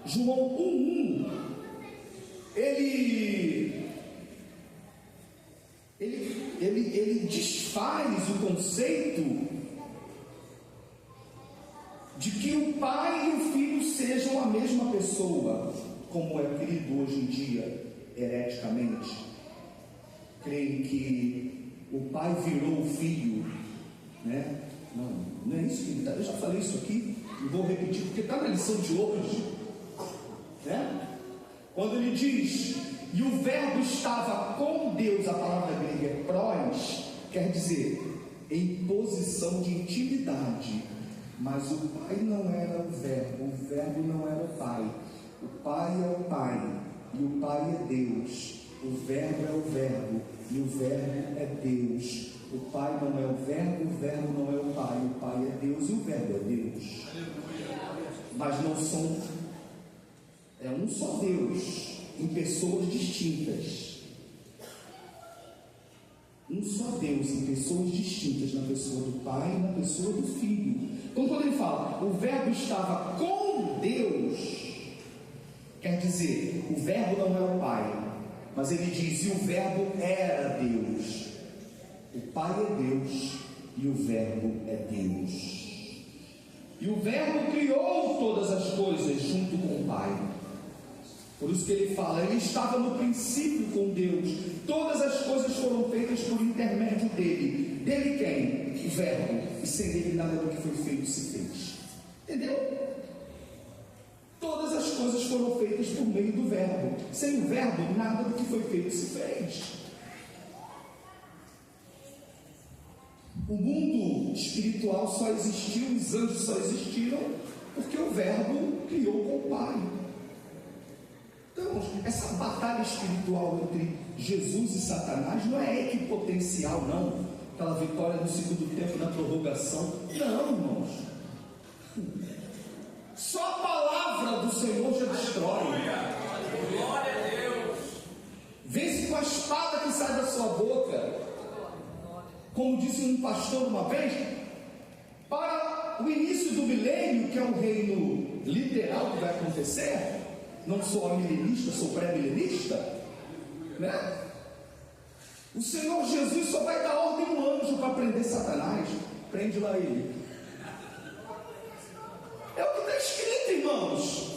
1:1, ele desfaz o conceito de que o pai e o filho sejam a mesma pessoa, como é querido hoje em dia, hereticamente. Creem que o pai virou o filho, né? Não é isso que ele está. Eu já falei isso aqui e vou repetir porque está na lição de hoje, né? Quando ele diz: e o verbo estava com Deus, a palavra grega é pros, quer dizer em posição de intimidade. Mas o pai não era o verbo não era o pai. O pai é o pai e o pai é Deus. O verbo é o verbo e o verbo é Deus. O pai não é o verbo não é o pai é Deus e o verbo é Deus. Mas não são, é um só Deus em pessoas distintas. Um só Deus em pessoas distintas, na pessoa do pai e na pessoa do filho. Então quando ele fala, o verbo estava com Deus, quer dizer, o verbo não é o pai, mas ele diz, e o verbo era Deus. O pai é Deus e o verbo é Deus. E o verbo criou todas as coisas junto com o pai. Por isso que ele fala, ele estava no princípio com Deus. Todas as coisas foram feitas por intermédio dele. Dele quem? O verbo. E sem ele nada do que foi feito se fez. Entendeu? Todas as coisas foram feitas por meio do verbo. Sem o verbo, nada do que foi feito se fez. O mundo espiritual só existiu, os anjos só existiram porque o verbo criou com o Pai. Então, essa batalha espiritual entre Jesus e Satanás não é equipotencial, não. Aquela vitória no segundo tempo na prorrogação. Não, irmãos. Só a palavra do Senhor já destrói. Glória a Deus. Vence com a espada que sai da sua boca. Como disse um pastor uma vez, para o início do milênio, que é um reino literal que vai acontecer, não sou milenista, sou pré-milenista, né? O Senhor Jesus só vai dar ordem a um anjo para prender Satanás. Prende lá ele. É o que está escrito, irmãos.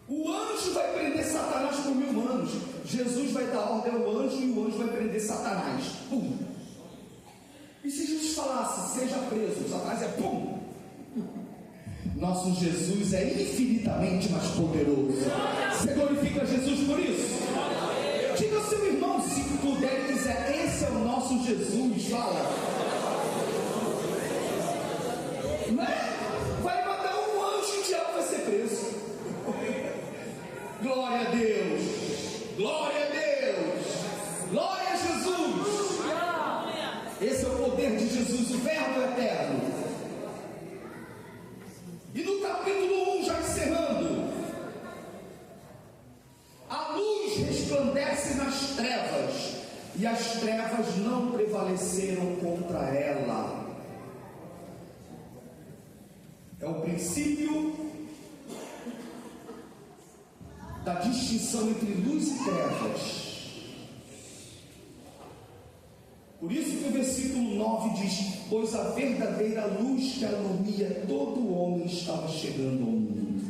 O anjo vai prender Satanás por 1000 anos. Jesus vai dar ordem ao anjo e o anjo vai prender Satanás. Pum. E se Jesus falasse, seja preso, Satanás é pum. Nosso Jesus é infinitamente mais poderoso. Você glorifica Jesus por isso? Diga ao seu irmão, se puder e quiser, esse é o nosso Jesus. Fala. Não é? Vai mandar um anjo e o diabo vai ser preso. Glória a Deus. Glória a Deus. Glória a Jesus. Esse é o poder de Jesus, o verbo eterno. E no capítulo 1, já encerrando, a luz resplandece nas trevas, e as trevas não prevaleceram contra ela. É o princípio da distinção entre luz e trevas. Por isso que o versículo 9 diz, pois a verdadeira luz que alumia todo homem estava chegando ao mundo.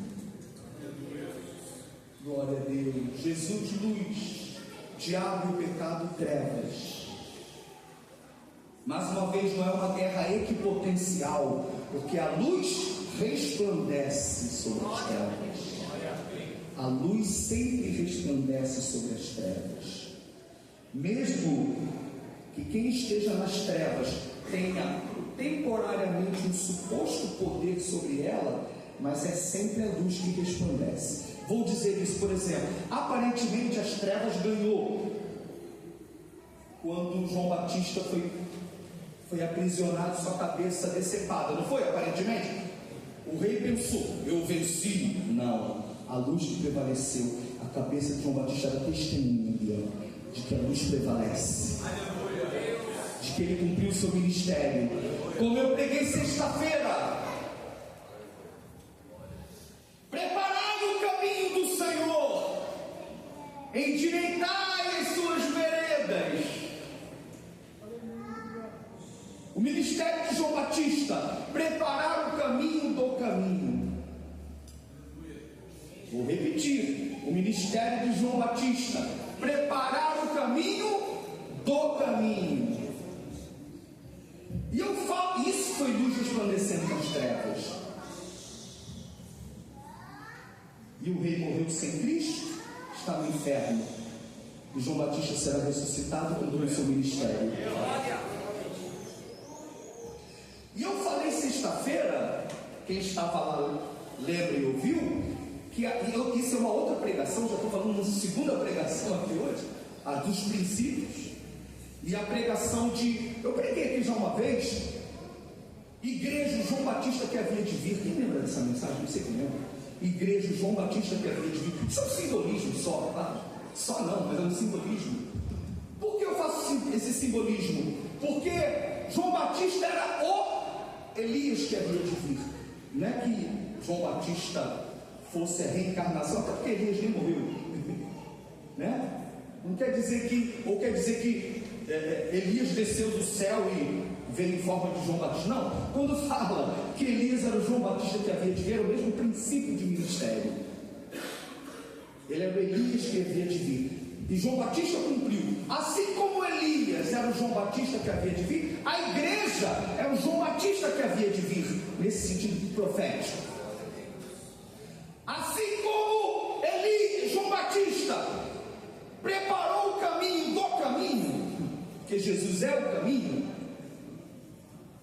Glória a Deus. Jesus, luz, diabo e pecado, trevas. Mais uma vez, não é uma guerra equipotencial, porque a luz resplandece sobre as trevas. A luz sempre resplandece sobre as trevas. Mesmo que quem esteja nas trevas tenha temporariamente um suposto poder sobre ela, mas é sempre a luz que resplandece. Vou dizer isso, por exemplo, aparentemente as trevas ganhou quando João Batista foi aprisionado, sua cabeça decepada, não foi aparentemente? O rei pensou, eu venci. Não, a luz que prevaleceu, a cabeça de João Batista era testemunha de que a luz prevalece, de que ele cumpriu o seu ministério. Como eu preguei sexta-feira, O ministério de João Batista, preparar o caminho do caminho. Vou repetir, o ministério de João Batista, preparar o caminho do caminho. E eu falo, isso foi luz resplandecendo nas trevas. E o rei morreu sem Cristo, está no inferno. E João Batista será ressuscitado quando o seu ministério. E eu falei sexta-feira, quem estava lá lembra e ouviu, que isso é uma outra pregação, já estou falando uma segunda pregação aqui hoje, a dos princípios. E a pregação de, eu preguei aqui já uma vez, igreja João Batista que havia de vir. Quem lembra dessa mensagem? Não sei quem lembra. Igreja João Batista que havia de vir. Isso é um simbolismo só, tá? Só não, mas é um simbolismo. Por que eu faço esse simbolismo? Porque João Batista era o Elias que havia de vir. Não é que João Batista fosse a reencarnação, até porque Elias nem morreu, né? Não quer dizer que, ou quer dizer que Elias desceu do céu e veio em forma de João Batista. Não, quando fala que Elias era o João Batista que havia de vir, era o mesmo princípio de ministério. Ele era o Elias que havia de vir, e João Batista cumpriu. Assim como Elias era o João Batista que havia de vir, a igreja é o João Batista que havia de vir, nesse sentido profético. Assim como Elias, João Batista preparou o caminho do caminho, porque Jesus é o caminho.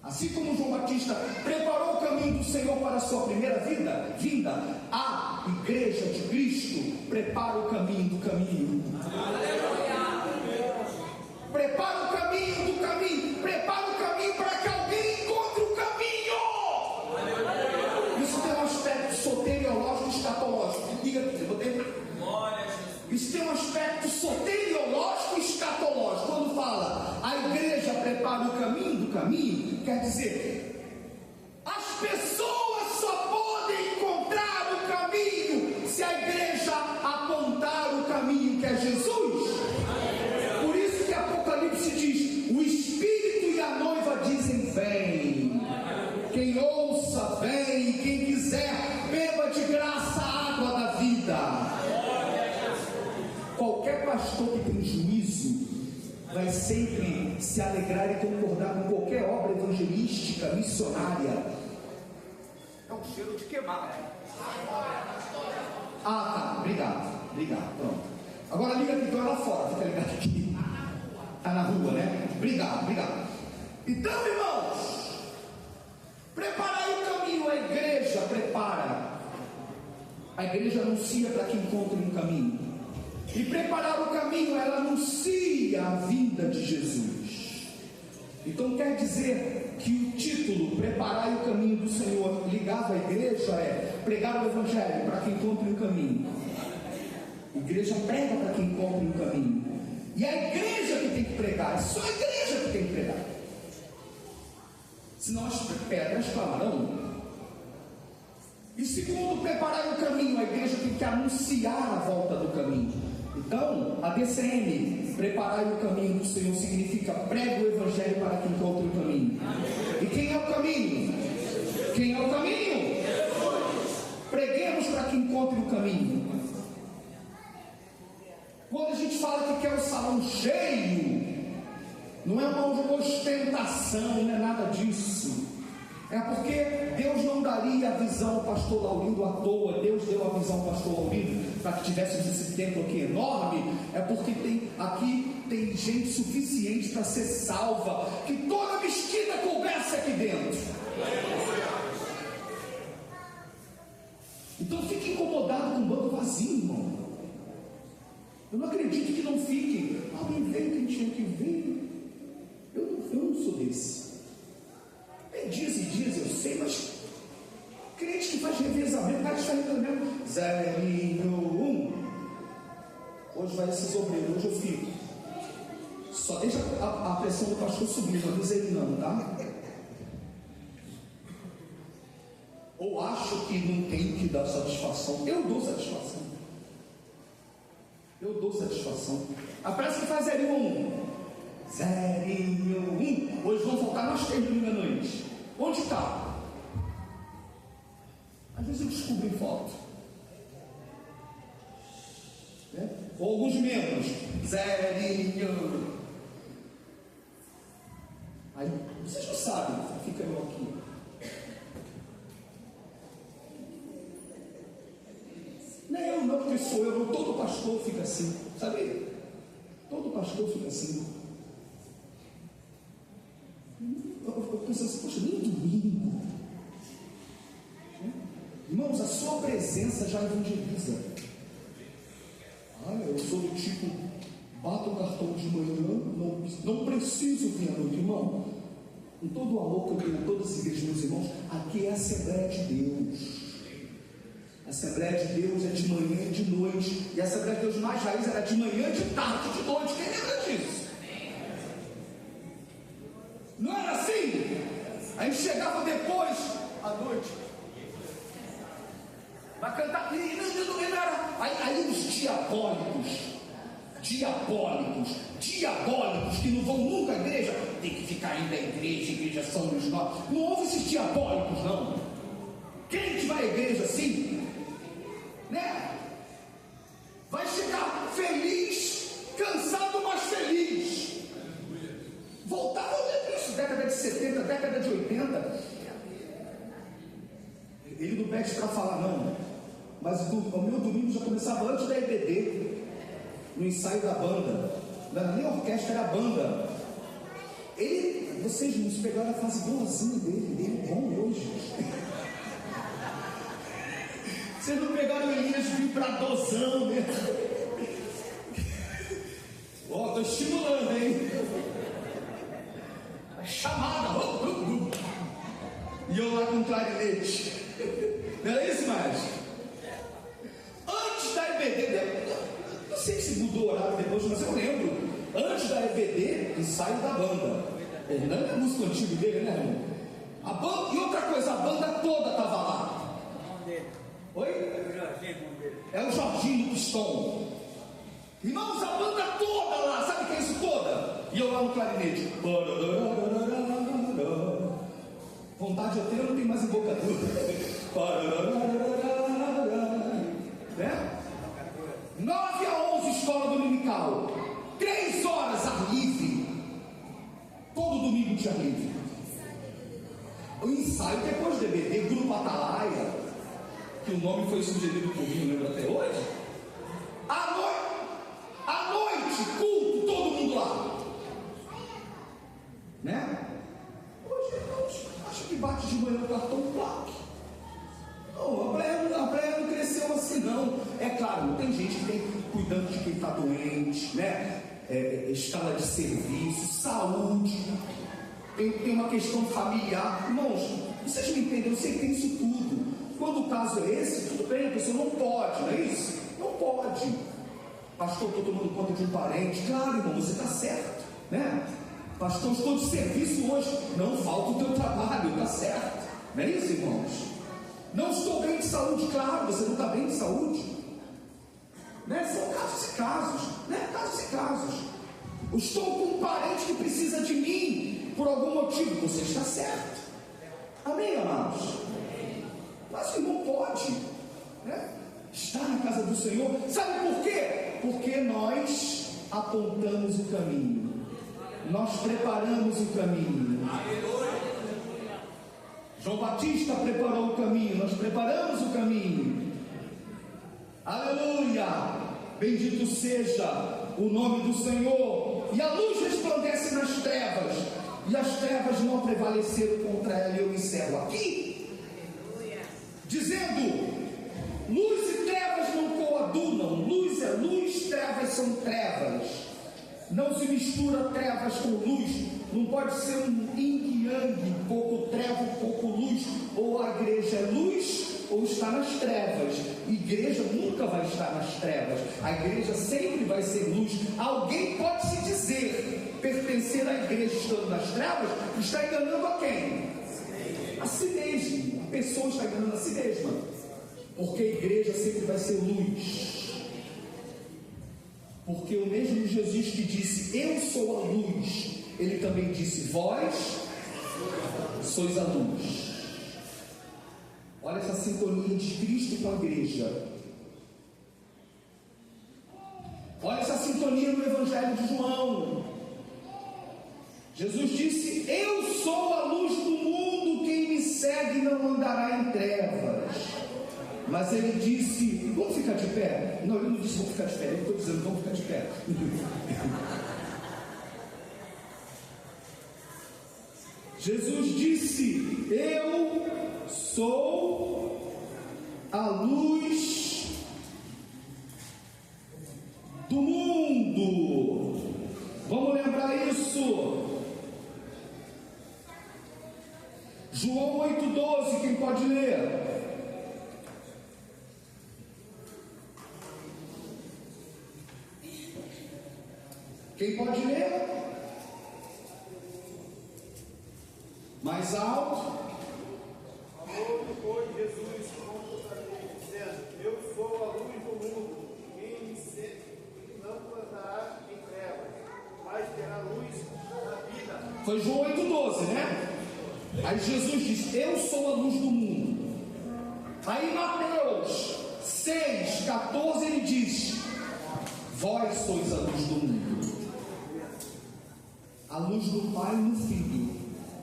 Assim como João Batista preparou o caminho do Senhor para a sua primeira vinda, a igreja de Cristo prepara o caminho do caminho. Prepara o caminho do caminho, prepara o caminho para que alguém encontre o caminho. Isso tem um aspecto soteriológico e escatológico. Diga aqui, eu botei. Isso tem um aspecto soteriológico e escatológico. Quando fala a igreja prepara o caminho do caminho, quer dizer, as pessoas só podem encontrar o caminho se a igreja apontar o caminho que é Jesus. Por isso que Apocalipse diz: o Espírito e a noiva dizem vem. Quem ouça vem, quem quiser beba de graça a água da vida. Qualquer pastor que tem juízo vai sempre se alegrar e concordar com qualquer obra evangelística, missionária. É um cheiro de queimado. Ah, tá, obrigado, pronto. Agora liga aqui, então é lá fora, fica ligado aqui. Tá na rua, né? Obrigado. Então, irmãos, preparai o caminho, a igreja prepara. A igreja anuncia para que encontre um caminho. E preparar o caminho, ela anuncia a vinda de Jesus. Então quer dizer que o título preparar o caminho do Senhor ligado à igreja é pregar o evangelho para que encontre um caminho. A igreja prega para que encontre um caminho. E a igreja que tem que pregar, é só a igreja que tem que pregar. Senão as pedras clamarão. E segundo, preparar o caminho, a igreja tem que anunciar a volta do caminho. Então, a DCM, preparar o caminho do Senhor, significa pregue o evangelho para que encontre o caminho. E quem é o caminho? Quem é o caminho? Preguemos para que encontre o caminho. Quando a gente fala que quer o salão cheio, não é uma ostentação, não é nada disso. É porque Deus não daria a visão ao pastor Laurindo à toa. Deus deu a visão ao pastor Laurindo para que tivéssemos esse templo aqui enorme. É porque aqui tem gente suficiente para ser salva, que toda mesquita coubesse aqui dentro. Então fique incomodado com o banco vazio, irmão. Eu não acredito que não fique. Alguém veio quem tinha que vir. Eu não sou desse. Diz, eu sei, mas crente que faz revezamento, o cara está revezamento 0, 1. Hoje vai esses obreiros, hoje eu fico. Só deixa a pressão do pastor subir, não avisa ele não, tá? Ou acho que não tem que dar satisfação. Eu dou satisfação. A pressa que faz 0, 1. 0, 1. Hoje vão faltar nós pastéis de domingo à noite? Onde está? Às vezes eu descubro em foto. Né? Ou alguns membros, zerinho. Aí, vocês não sabem, fica eu aqui. Nem eu não, porque sou eu, todo pastor fica assim, sabe? Todo pastor fica assim. Eu penso assim, poxa, nem domingo. Irmãos, a sua presença já evangeliza. Eu sou do tipo, bato o cartão de manhã, não preciso vir à noite, irmão. Com todo o amor que eu tenho a todas as igrejas, meus irmãos, aqui é a Assembleia de Deus. A Assembleia de Deus é de manhã e de noite. E a Assembleia de Deus mais raiz era de manhã, de tarde, de noite. Quem lembra disso? Não era assim? A gente chegava depois, à noite. Vai cantar. Não era. Aí os diabólicos, que não vão nunca à igreja, tem que ficar indo à igreja são os nossos. Não houve esses diabólicos, não. Quem que vai à igreja assim, né? Vai chegar feliz, cansado, mas feliz. Voltava a olhar isso, década de 70, década de 80. Ele não pede para falar, não. Mas o meu domingo já começava antes da EBD, no ensaio da banda. Não era nem a orquestra, era a banda. Vocês nos pegaram a fase boazinha dele. Ele é bom hoje. Vocês não pegaram o Elias vibradorzão, né? Tô estimulando, hein? Chamada. E eu lá com clarinete. Não era isso mais? Antes da EBD, não sei se mudou o horário depois, mas eu lembro. Antes da EBD, ensaio da banda. Não é música antiga dele, né, irmão? A banda, e outra coisa, a banda toda estava lá. Oi? É o Jorginho do Pistão. Irmãos, a banda toda lá, sabe o que é isso toda? E eu lá no clarinete. Vontade eu tenho, eu não tenho mais embocadura. Né? 9 a 11 escola dominical. 3 horas ar livre. Todo domingo tinha livre. O ensaio depois do EBD, Grupo Atalaia, que o nome foi sugerido por mim, lembra até hoje? À noite, culto, todo mundo lá. Né? Hoje, irmãos, acho que bate de manhã o cartão plaque. Não, a praia não cresceu assim, não. É claro, tem gente que tem cuidando de quem está doente, né? Escala de serviço, saúde, tem uma questão familiar. Irmãos, vocês me entendem, eu sei que tem isso tudo. Quando o caso é esse, tudo bem, a pessoa não pode, não é isso? Não pode. Pastor, estou tomando conta de um parente. Claro, irmão, você está certo, né? Pastor, estou de serviço hoje. Não falta o teu trabalho, está certo. Não é isso, irmãos? Não estou bem de saúde, claro, você não está bem de saúde. Né? São casos e casos, né? Casos e casos. Eu estou com um parente que precisa de mim por algum motivo. Você está certo. Amém, amados? Mas o irmão pode, né? Estar na casa do Senhor. Sabe por quê? Porque nós apontamos o caminho. Nós preparamos o caminho. João Batista preparou o caminho. Nós preparamos o caminho. Aleluia! Bendito seja o nome do Senhor. E a luz resplandece nas trevas, e as trevas não prevaleceram contra ela. E eu encerro aqui, dizendo: luz e trevas não coadunam. Luz é luz, trevas são trevas. Não se mistura trevas com luz. Não pode ser um yin yang, pouco treva, pouco luz. Ou a igreja é luz, ou está nas trevas. Igreja nunca vai estar nas trevas. A igreja sempre vai ser luz. Alguém pode se dizer pertencer à igreja estando nas trevas, está enganando a quem? A si mesmo. A pessoa está enganando a si mesma, porque a igreja sempre vai ser luz. Porque o mesmo Jesus que disse: eu sou a luz, ele também disse: vós sois a luz. Olha essa sintonia de Cristo com a igreja. Olha essa sintonia no Evangelho de João. Jesus disse: eu sou a luz do mundo, quem me segue não andará em trevas. Mas ele disse: vamos ficar de pé? Não, ele não disse vamos ficar de pé, eu estou dizendo vamos ficar de pé. Jesus disse: eu sou a luz do mundo. Vamos lembrar isso. João 8,12, quem pode ler? Quem pode ler? Mais alto. Falou depois Jesus contra ele, dizendo: eu sou a luz do mundo, quem me segue não andará em trevas, mas terá luz na vida. Foi João 8,12, né? Aí Jesus diz: eu sou a luz do mundo. Aí Mateus 6,14 ele diz: vós sois a luz do mundo. A luz do Pai no Filho,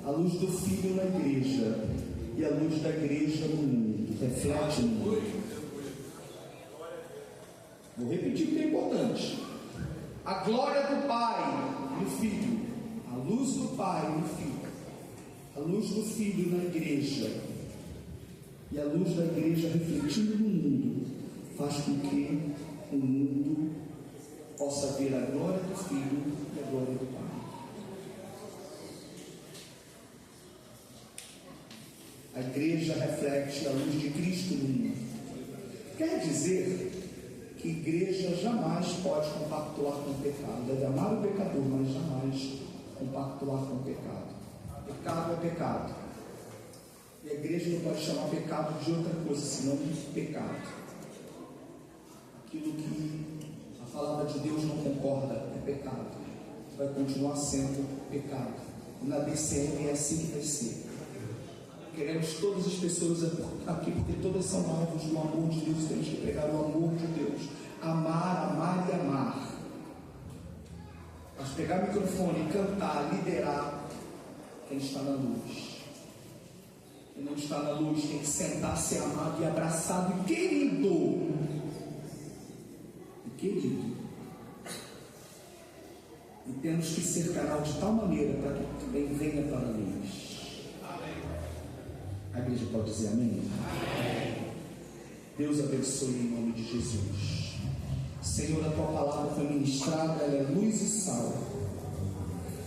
a luz do Filho na igreja e a luz da igreja no mundo. Reflete no mundo. Vou repetir o que é importante. A glória do Pai no Filho, a luz do Pai no Filho, a luz do Filho na igreja e a luz da igreja refletindo no mundo, faz com que o mundo possa ver a glória do Filho e a glória do Pai. A igreja reflete a luz de Cristo no mundo. Quer dizer que a igreja jamais pode compactuar com o pecado. Deve amar o pecador, mas jamais compactuar com o pecado. Pecado é pecado. E a igreja não pode chamar pecado de outra coisa senão pecado. Aquilo que a palavra de Deus não concorda é pecado. Vai continuar sendo pecado. E na BCM é assim que vai ser. Queremos todas as pessoas aqui, porque todas são alvos do amor de Deus. Temos que pregar o amor de Deus. Amar, amar e amar. Mas pegar o microfone, cantar, liderar, quem está na luz. Quem não está na luz tem que sentar, ser amado e abraçado e querido. E querido. E temos que ser canal de tal maneira para que também venha para a luz. A igreja pode dizer amém? Amém? Deus abençoe em nome de Jesus. Senhor, a tua palavra foi ministrada, ela é luz e sal.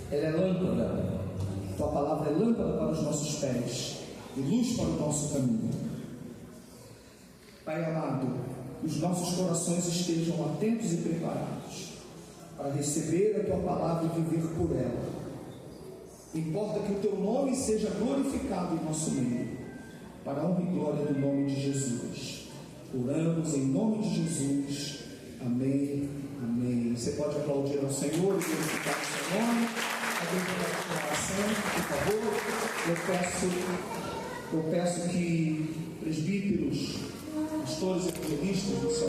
Ela é lâmpada. A tua palavra é lâmpada para os nossos pés e luz para o nosso caminho. Pai amado, que os nossos corações estejam atentos e preparados para receber a tua palavra e viver por ela. Importa que o teu nome seja glorificado em nosso meio, para a honra e glória do nome de Jesus. Oramos em nome de Jesus. Amém. Amém. Você pode aplaudir ao Senhor e glorificar o seu nome. Alguém pode oração, por favor. Eu peço que presbíteros, pastores e evangelistas